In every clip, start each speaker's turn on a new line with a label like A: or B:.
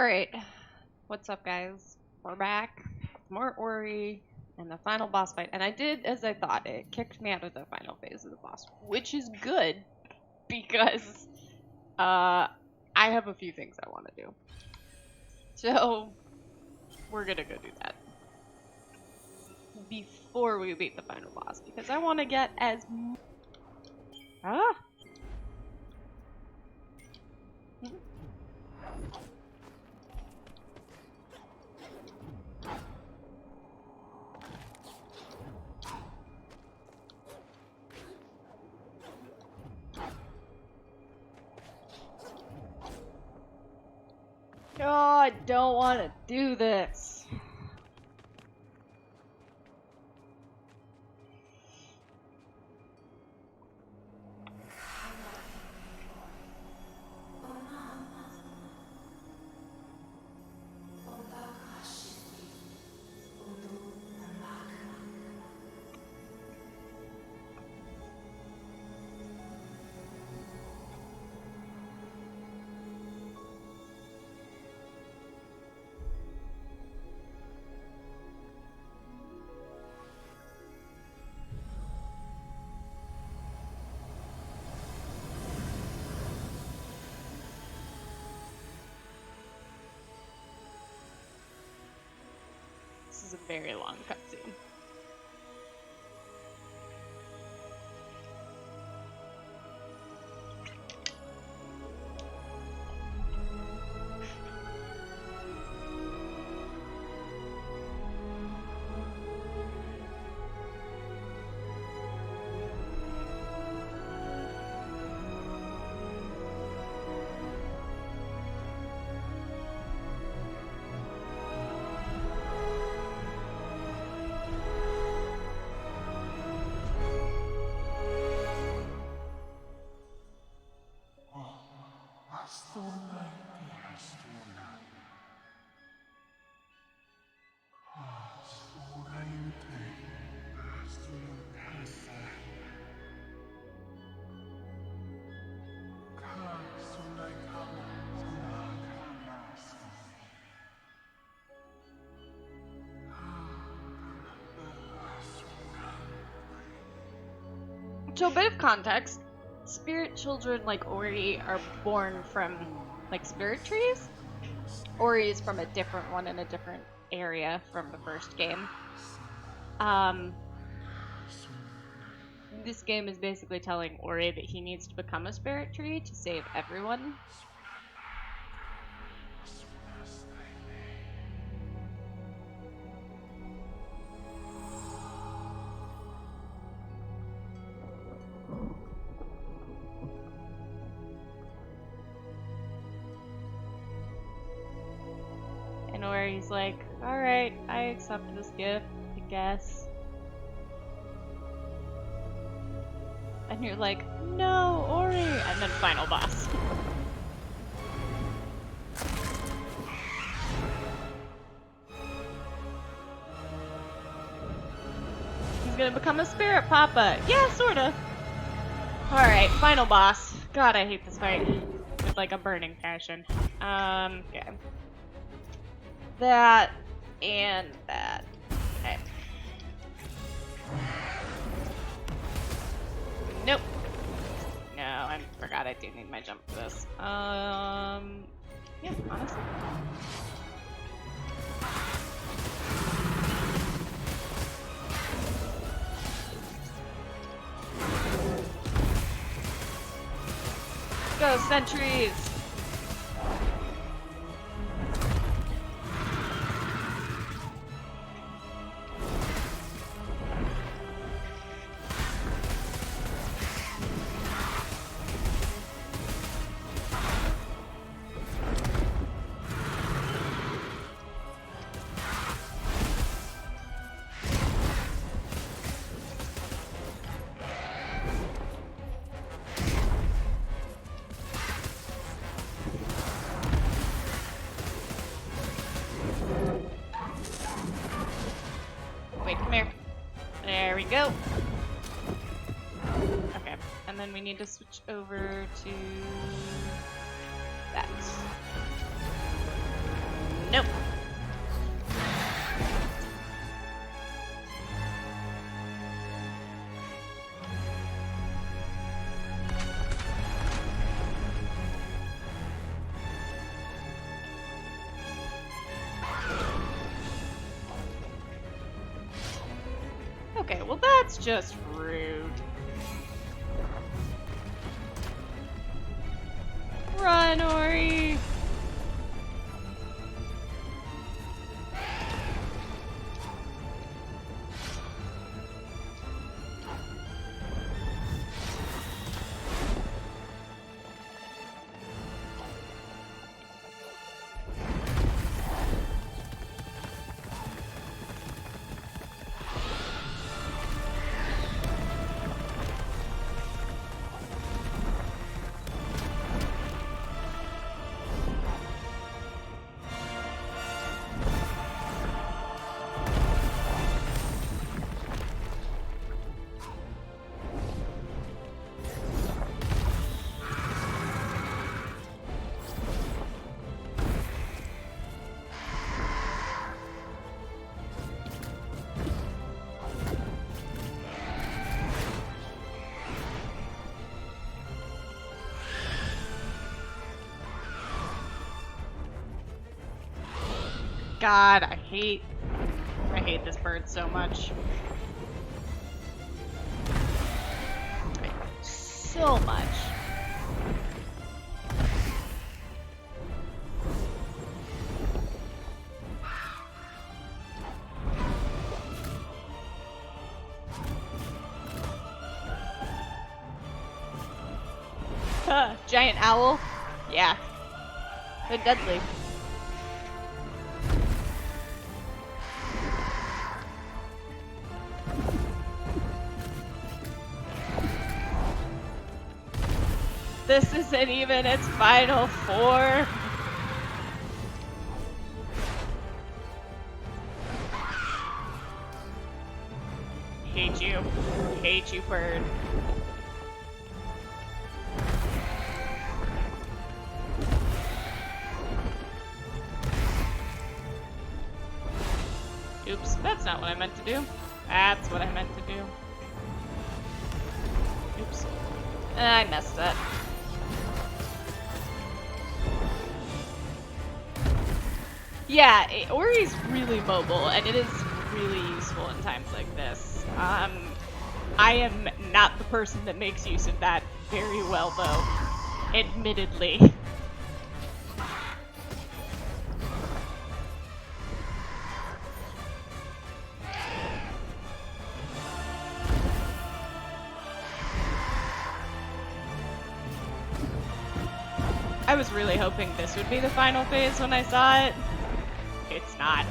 A: Alright, what's up guys? We're back. More Ori and the final boss fight. And I did as I thought. It kicked me out of the final phase of the boss, which is good because I have a few things I want to do. So we're gonna go do that before we beat the final boss because I want to get as Oh, I don't want to do this. This is a very long cutscene. So a bit of context, spirit children like Ori are born from like spirit trees. Ori is from a different one in a different area from the first game. This game is basically telling Ori that he needs to become a spirit tree to save everyone. And Ori's like, alright, I accept this gift, I guess. And you're like, no, Ori! And then final boss. He's gonna become a spirit papa. Yeah, sorta. Alright, final boss. God, I hate this fight. With like a burning passion. Okay. That and that. Okay. Nope. No, I forgot I do need my jump for this. Yeah, honestly. Go, sentries! There we go. Okay, and then we need to switch over to that. Nope. Okay, well that's just rude. Run, Ori! God, I hate this bird so much. So much. Giant owl? Yeah. They're deadly. This isn't even its final form. Hate you. Hate you, bird. Oops, that's not what I meant to do. That's what I meant to do. Oops. I messed up. Yeah, Ori's really mobile, and it is really useful in times like this. I am not the person that makes use of that very well, though. Admittedly. I was really hoping this would be the final phase when I saw it. It's not.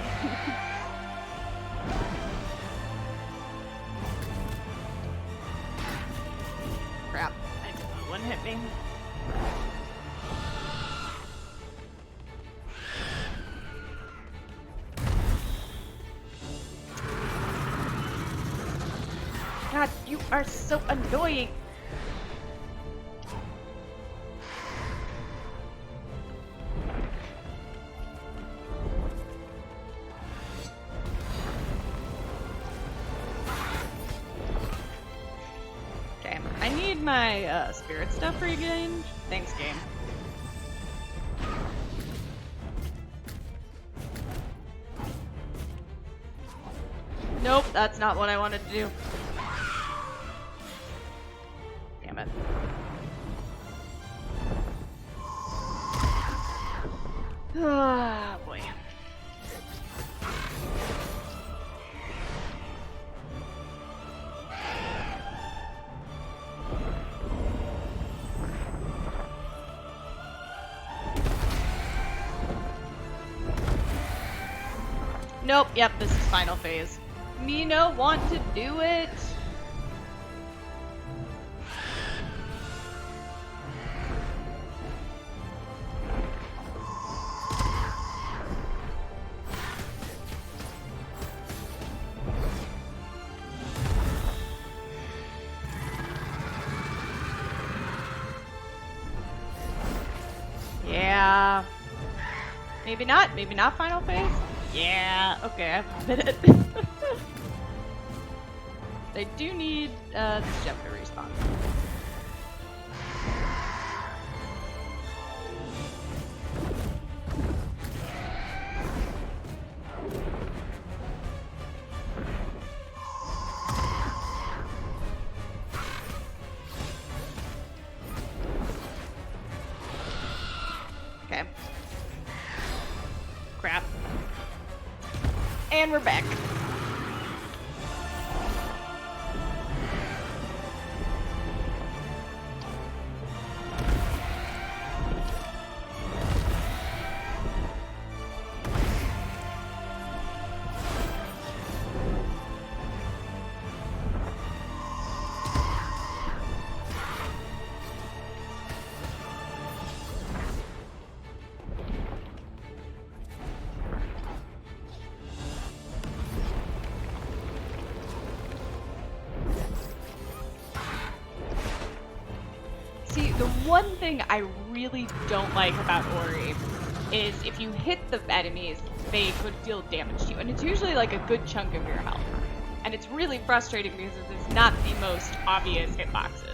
A: Crap. I didn't know one hit me. God, you are so annoying. My spirit stuff regained. Thanks, game. Nope, that's not what I wanted to do. Damn it. Ah, boy. Nope, yep, this is final phase. Nino want to do it? Yeah. Maybe not. Maybe not final phase. Yeah. Okay, I've been it. They do need this gem to respawn. Okay. Crap. And we're back. See, the one thing I really don't like about Ori is if you hit the enemies, they could deal damage to you. And it's usually like a good chunk of your health. And it's really frustrating because it's not the most obvious hitboxes.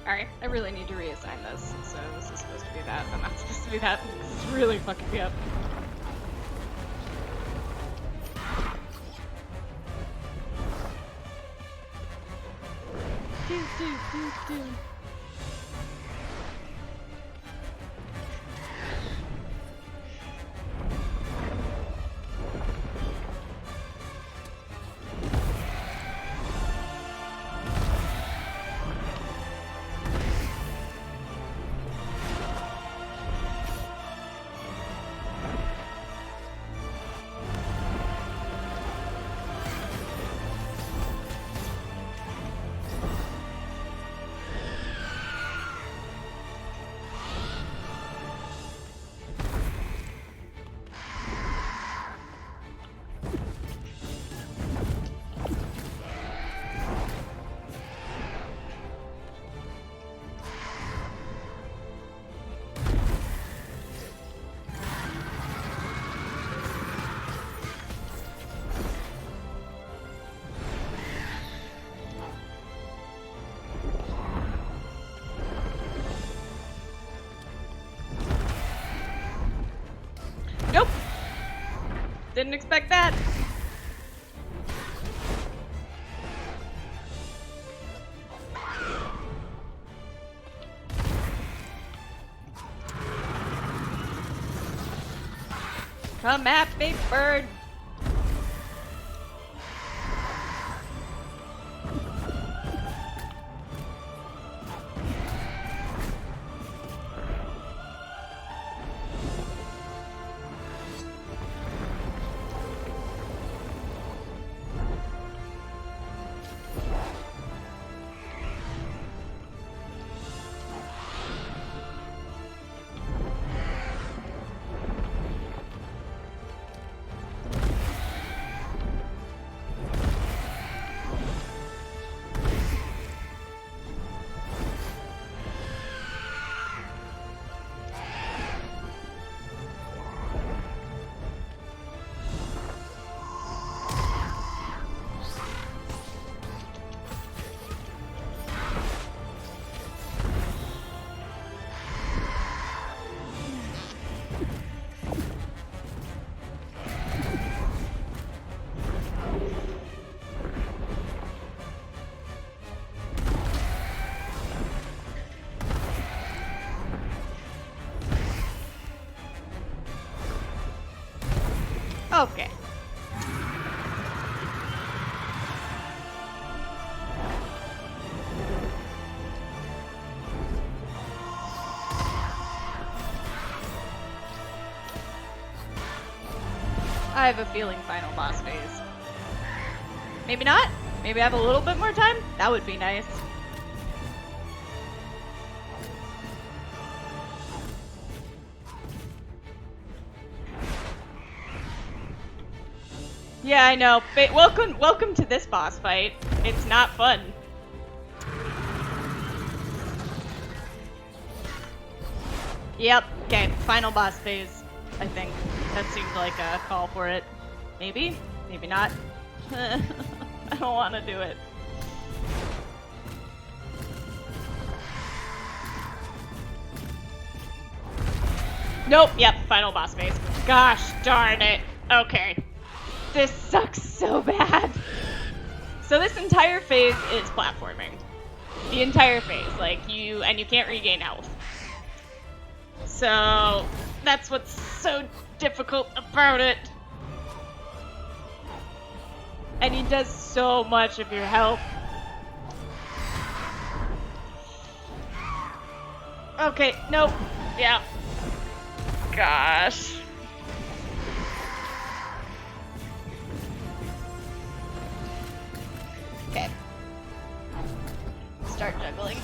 A: Alright, I really need to reassign this. So this is supposed to be that, and that's supposed to be that. It's really fucking me up. Do. Nope. Didn't expect that. Come at me, bird. Okay. I have a feeling final boss phase. Maybe not? Maybe I have a little bit more time? That would be nice. Yeah, I know. Welcome to this boss fight. It's not fun. Yep. Okay, final boss phase, I think. That seemed like a call for it. Maybe? Maybe not. I don't want to do it. Nope, yep, final boss phase. Gosh darn it. Okay. This sucks so bad. So this entire phase is platforming. The entire phase, like you can't regain health. So that's what's so difficult about it. And he does so much of your health. Okay, nope. Yeah. Gosh. Okay. Start juggling.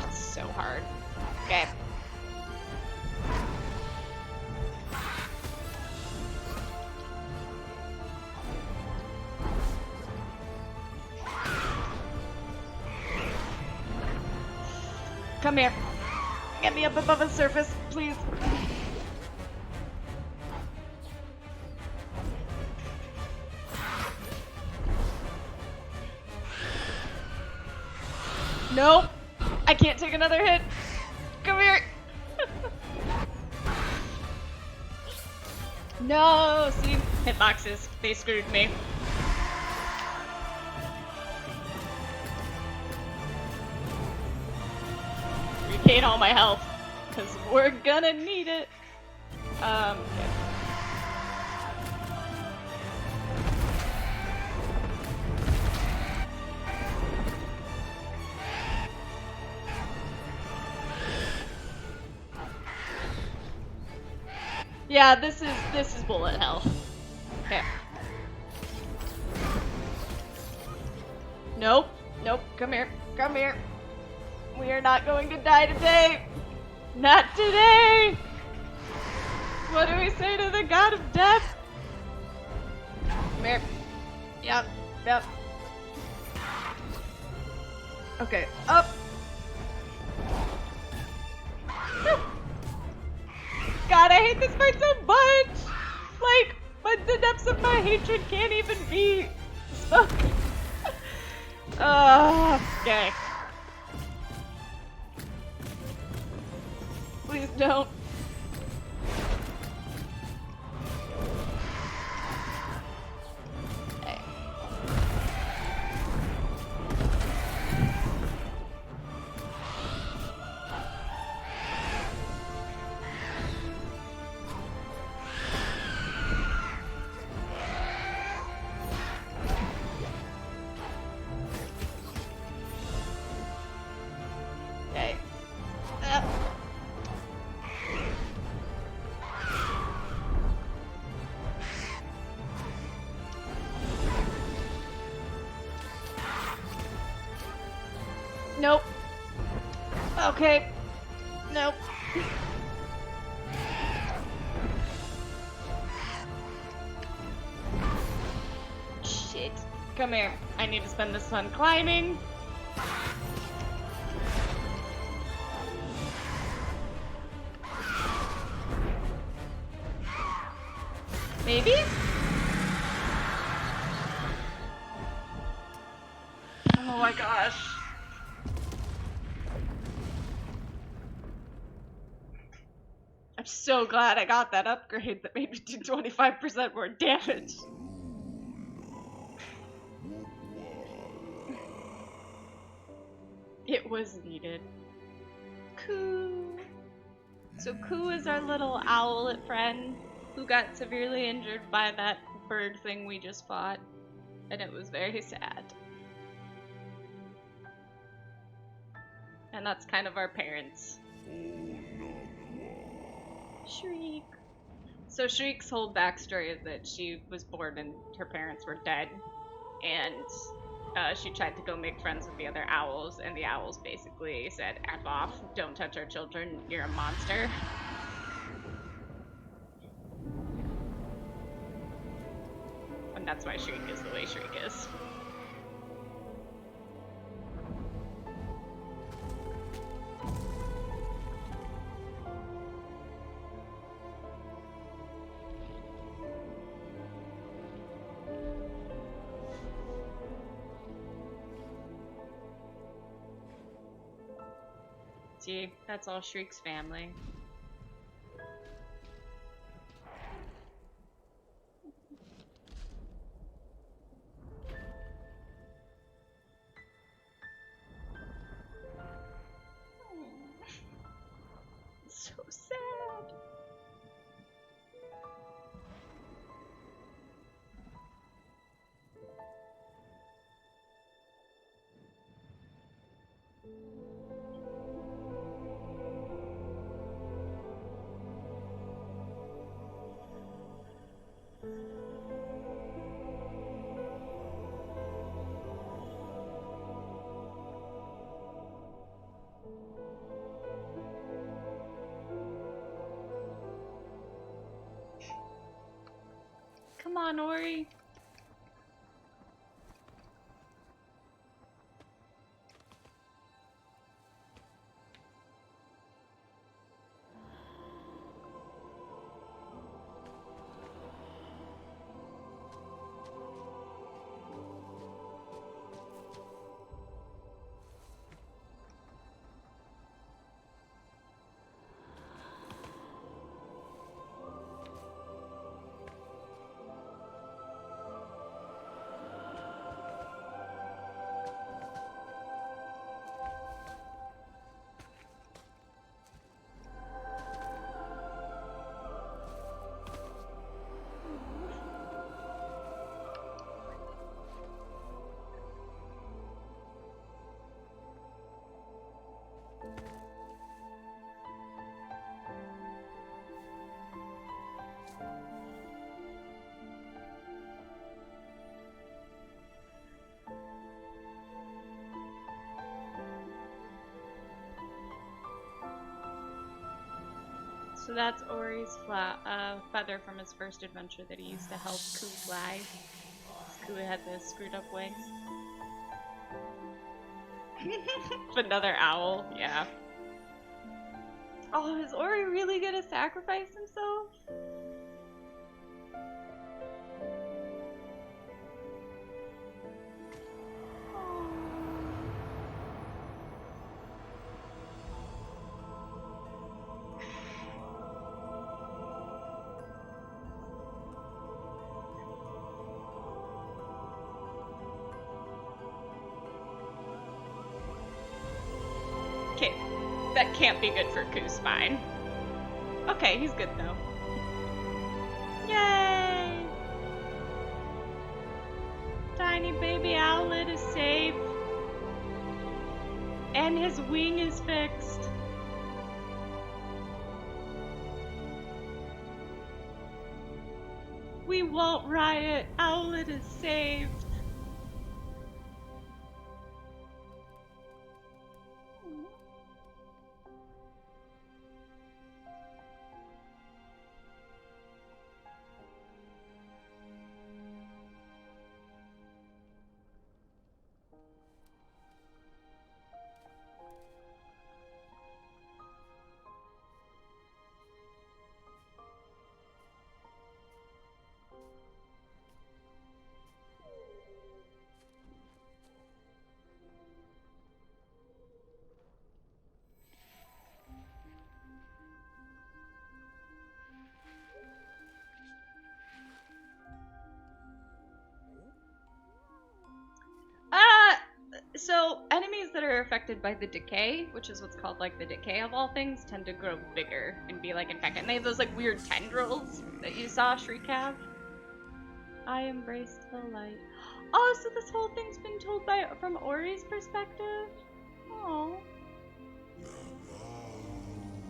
A: It's so hard. Okay. Come here. Get me up above the surface, please. Nope. I can't take another hit. Come here. No, see? Hitboxes. They screwed me. Regain all my health, because we're gonna need it. Okay. Yeah, this is bullet hell. Okay. Nope. Nope. Come here. Come here. We are not going to die today. Not today. What do we say to the god of death? Come here. Yep. Yep. Okay. Up. God, I hate this fight so much. Like, but the depths of my hatred can't even be spoken. Okay. Please don't. Okay. Okay. Nope. Okay. Nope. Shit. Come here. I need to spend this on climbing. Maybe? Oh my gosh. I'm so glad I got that upgrade that made me do 25% more damage. It was needed. Coo! So Coo is our little owlet friend who got severely injured by that bird thing we just fought, and it was very sad. And that's kind of our parents. Shriek. So Shriek's whole backstory is that she was born and her parents were dead, and she tried to go make friends with the other owls, and the owls basically said, F off, don't touch our children, you're a monster. And that's why Shriek is the way Shriek is. See, that's all Shriek's family. So sad. Come on, Ori. So that's Ori's feather from his first adventure that he used to help Coo fly. Coo had this screwed up wing. Another owl, yeah. Oh, is Ori really gonna sacrifice himself? Okay, that can't be good for Coo's spine. Okay, he's good though. Yay! Tiny baby owlet is safe. And his wing is fixed. We won't riot. Owlet is saved. So, enemies that are affected by the decay, which is what's called like the decay of all things, tend to grow bigger and be like infected. And they have those like weird tendrils that you saw Shriek have. I embrace the light. Oh, so this whole thing's been told from Ori's perspective? Oh.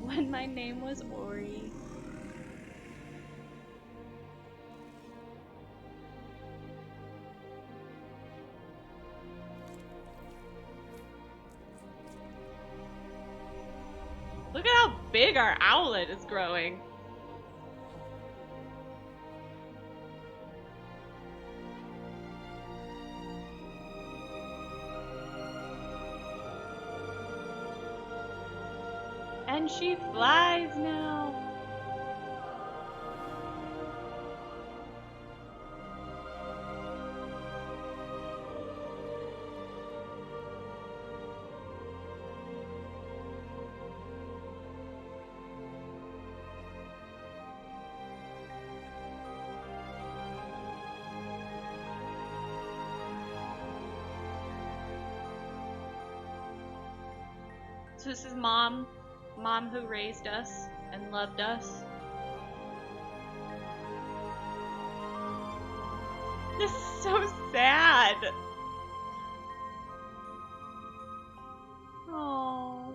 A: When my name was Ori. Look at how big our owlet is growing. And she flies now. So this is Mom who raised us and loved us. This is so sad. Oh.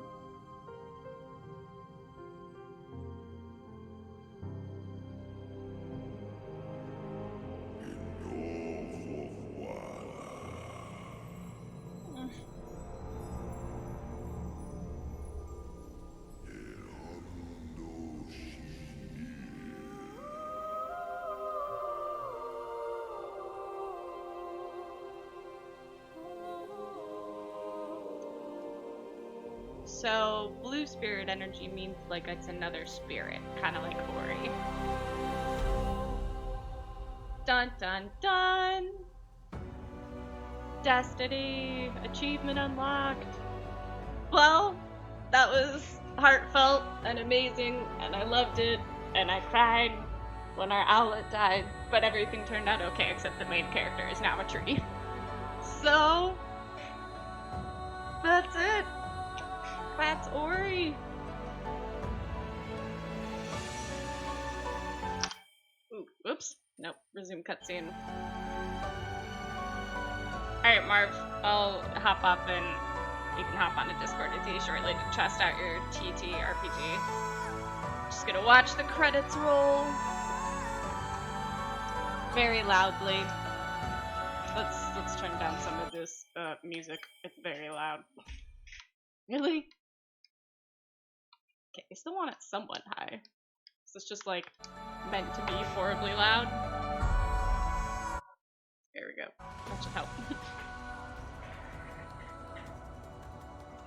A: So, blue spirit energy means like it's another spirit, kind of like Ori. Dun dun dun! Destiny! Achievement unlocked! Well, that was heartfelt and amazing, and I loved it, and I cried when our owlet died, but everything turned out okay except the main character is now a tree. So, that's it! That's Ori. Ooh, whoops. Nope. Resume cutscene. Alright, Marv. I'll hop up and you can hop on a Discord with you shortly to test out your TT RPG. Just gonna watch the credits roll. Very loudly. Let's turn down some of this music. It's very loud. Really? Okay, I still want it somewhat high. So it's just like meant to be horribly loud. There we go. That should help.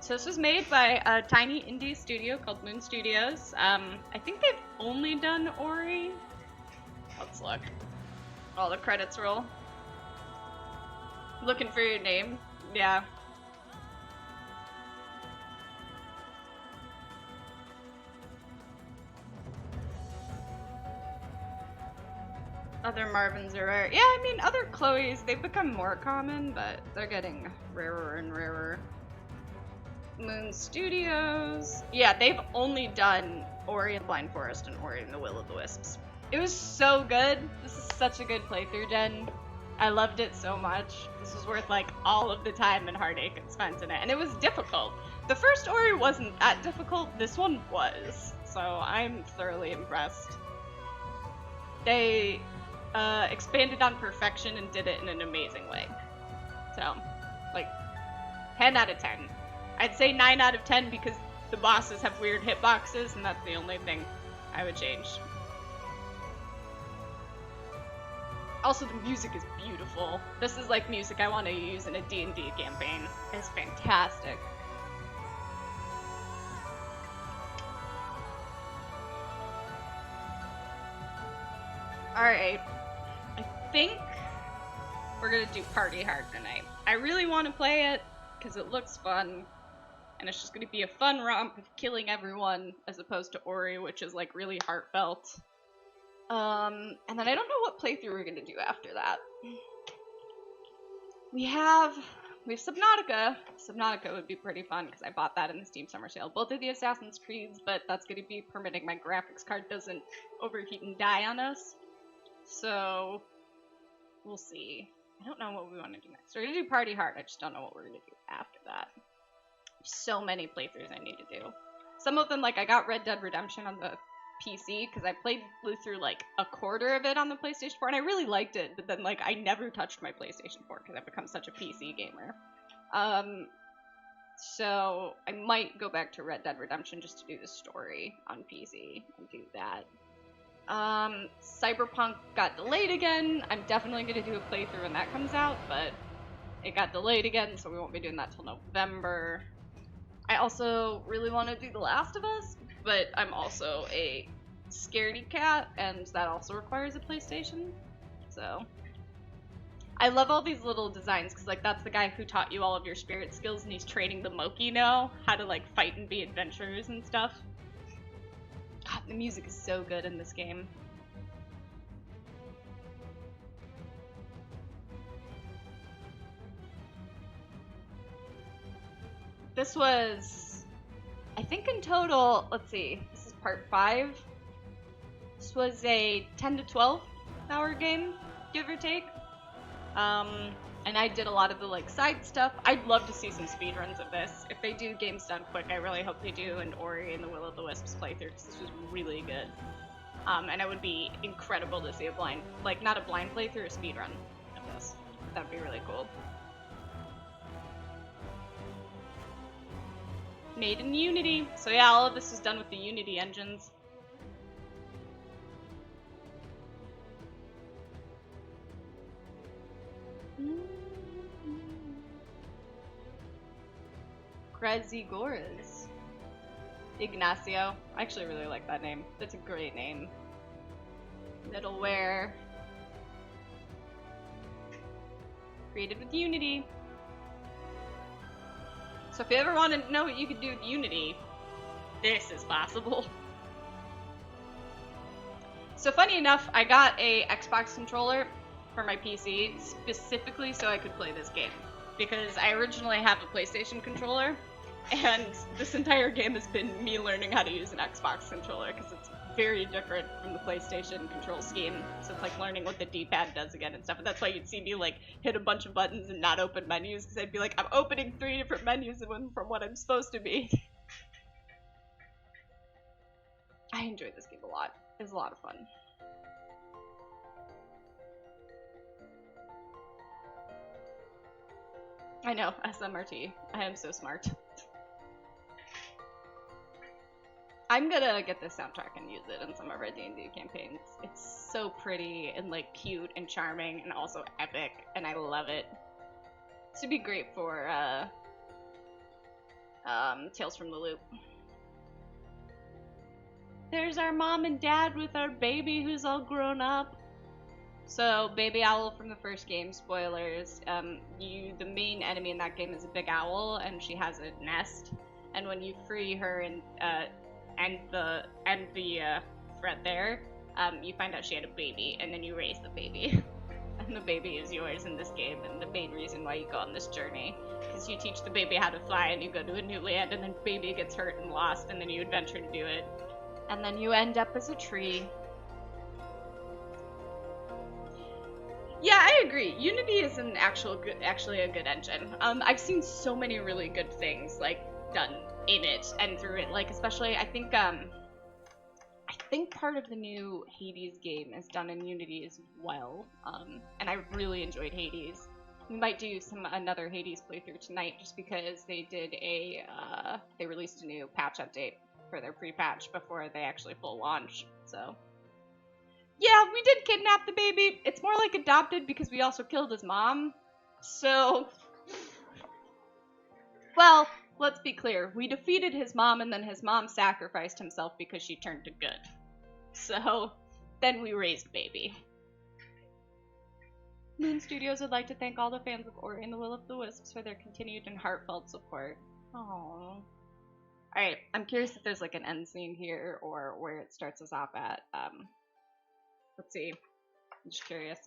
A: So this was made by a tiny indie studio called Moon Studios. I think they've only done Ori. Let's look. All the credits roll. Looking for your name. Yeah. Other Marvins are rare. Yeah, I mean, other Chloes, they've become more common, but they're getting rarer and rarer. Moon Studios. Yeah, they've only done Ori and the Blind Forest and Ori and the Will of the Wisps. It was so good. This is such a good playthrough, Jen. I loved it so much. This was worth, like, all of the time and heartache and spent in it. And it was difficult. The first Ori wasn't that difficult. This one was. So I'm thoroughly impressed. They expanded on perfection and did it in an amazing way. So, like, 10 out of 10. I'd say 9 out of 10 because the bosses have weird hitboxes, and that's the only thing I would change. Also, the music is beautiful. This is like music I want to use in a D&D campaign. It's fantastic. Alright. I think we're gonna do Party Hard tonight. I really want to play it because it looks fun. And it's just gonna be a fun romp of killing everyone as opposed to Ori, which is like really heartfelt. And then I don't know what playthrough we're gonna do after that. We have We have Subnautica. Subnautica would be pretty fun because I bought that in the Steam Summer Sale. Both of the Assassin's Creeds, but that's going to be permitting my graphics card doesn't overheat and die on us. So, we'll see. I don't know what we want to do next. We're going to do Party Hard. I just don't know what we're going to do after that. So many playthroughs I need to do. Some of them, like, I got Red Dead Redemption on the PC because I played through, like, a quarter of it on the PlayStation 4, and I really liked it, but then, like, I never touched my PlayStation 4 because I've become such a PC gamer. So I might go back to Red Dead Redemption just to do the story on PC and do that. Cyberpunk got delayed again. I'm definitely going to do a playthrough when that comes out, but it got delayed again, so we won't be doing that till November. I also really want to do The Last of Us, but I'm also a scaredy cat, and that also requires a PlayStation. So I love all these little designs, because like that's the guy who taught you all of your spirit skills, and he's training the Moki now how to like fight and be adventurers and stuff. God, the music is so good in this game. This was, I think in total, let's see, this is part 5. This was a 10 to 12 hour game, give or take. And I did a lot of the like side stuff. I'd love to see some speedruns of this. If they do games done quick, I really hope they do an Ori and the Will of the Wisps playthrough, because this was really good. And it would be incredible to see a blind, like not a blind playthrough, a speedrun of this. That'd be really cool. Made in Unity. So yeah, all of this is done with the Unity engines. Grazigoras. Ignacio. I actually really like that name. That's a great name. Middleware. Created with Unity. So if you ever want to know what you could do with Unity, this is possible. So funny enough, I got a Xbox controller for my PC specifically so I could play this game. Because I originally have a PlayStation controller, and this entire game has been me learning how to use an Xbox controller, because it's very different from the PlayStation control scheme. So it's like learning what the D-pad does again and stuff. And that's why you'd see me like hit a bunch of buttons and not open menus, because I'd be like, I'm opening 3 different menus from what I'm supposed to be. I enjoyed this game a lot. It was a lot of fun. I know, SMRT. I am so smart. I'm gonna get this soundtrack and use it in some of our D&D campaigns. It's so pretty and like cute and charming and also epic, and I love it. This would be great for Tales from the Loop. There's our mom and dad with our baby who's all grown up. So, Baby Owl from the first game, spoilers, the main enemy in that game is a big owl, and she has a nest, and when you free her and end the thread there, you find out she had a baby, and then you raise the baby. And the baby is yours in this game, and the main reason why you go on this journey, because you teach the baby how to fly, and you go to a new land, and then baby gets hurt and lost, and then you adventure to do it. And then you end up as a tree. Yeah, I agree. Unity is actually a good engine. I've seen so many really good things like done in it and through it. Like especially, I think part of the new Hades game is done in Unity as well. And I really enjoyed Hades. We might do another Hades playthrough tonight, just because they did they released a new patch update for their pre-patch before they actually full launch. So. Yeah, we did kidnap the baby. It's more like adopted because we also killed his mom. So, well, let's be clear. We defeated his mom, and then his mom sacrificed himself because she turned to good. So, then we raised baby. Moon Studios would like to thank all the fans of Ori and the Will of the Wisps for their continued and heartfelt support. Aww. Alright, I'm curious if there's like an end scene here or where it starts us off at. Let's see. I'm just curious.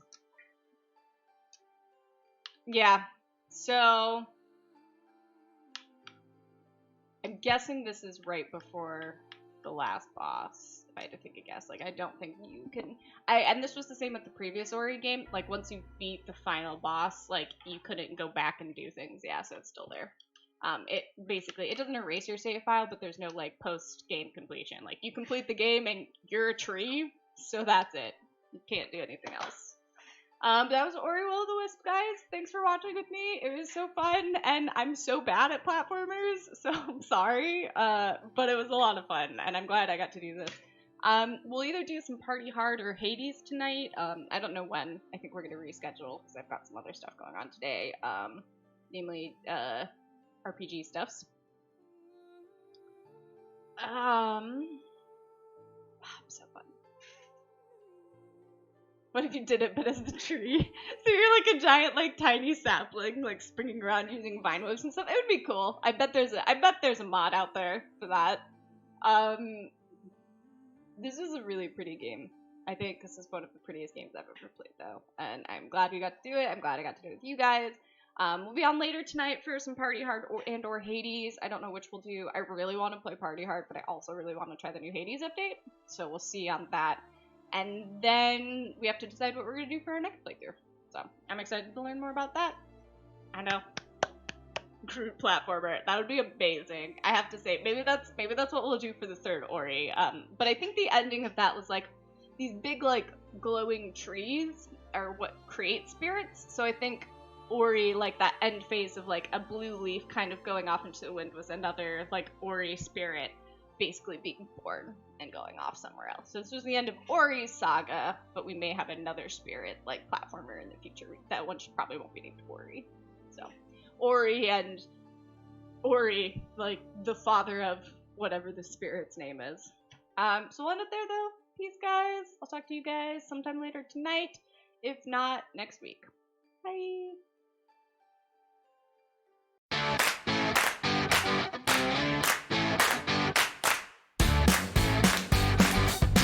A: Yeah. So I'm guessing this is right before the last boss. If I had to take a guess, like I don't think you can. And this was the same with the previous Ori game. Like once you beat the final boss, like you couldn't go back and do things. Yeah, so it's still there. It basically it doesn't erase your save file, but there's no like post game completion. Like you complete the game and you're a tree, so that's it. You can't do anything else. That was Ori Will of the Wisp, guys. Thanks for watching with me. It was so fun, and I'm so bad at platformers, so I'm sorry. But it was a lot of fun, and I'm glad I got to do this. We'll either do some Party Hard or Hades tonight. I don't know when. I think we're gonna reschedule because I've got some other stuff going on today. Namely, RPG stuffs. So fun. What if you did it but as the tree? So you're like a giant, like tiny sapling, like springing around using vine whips and stuff. It would be cool. I bet there's a mod out there for that. This is a really pretty game. I think this is one of the prettiest games I've ever played, though, and I'm glad we got to do it. I'm glad I got to do it with you guys. We'll be on later tonight for some Party Hard or Hades. I don't know which we'll do. I really want to play Party Hard, but I also really want to try the new Hades update. So we'll see on that. And then we have to decide what we're going to do for our next playthrough. So I'm excited to learn more about that. I know. Group platformer. That would be amazing. I have to say, maybe that's what we'll do for the third Ori. But I think the ending of that was like these big like glowing trees are what create spirits. So I think Ori, like that end phase of like a blue leaf kind of going off into the wind, was another like Ori spirit basically being born and going off somewhere else. So this was the end of Ori's saga, but we may have another spirit like platformer in the future. That one probably won't be named Ori. So Ori and Ori, like the father of whatever the spirit's name is. So we'll end it there though. Peace, guys. I'll talk to you guys sometime later tonight, if not next week. Bye.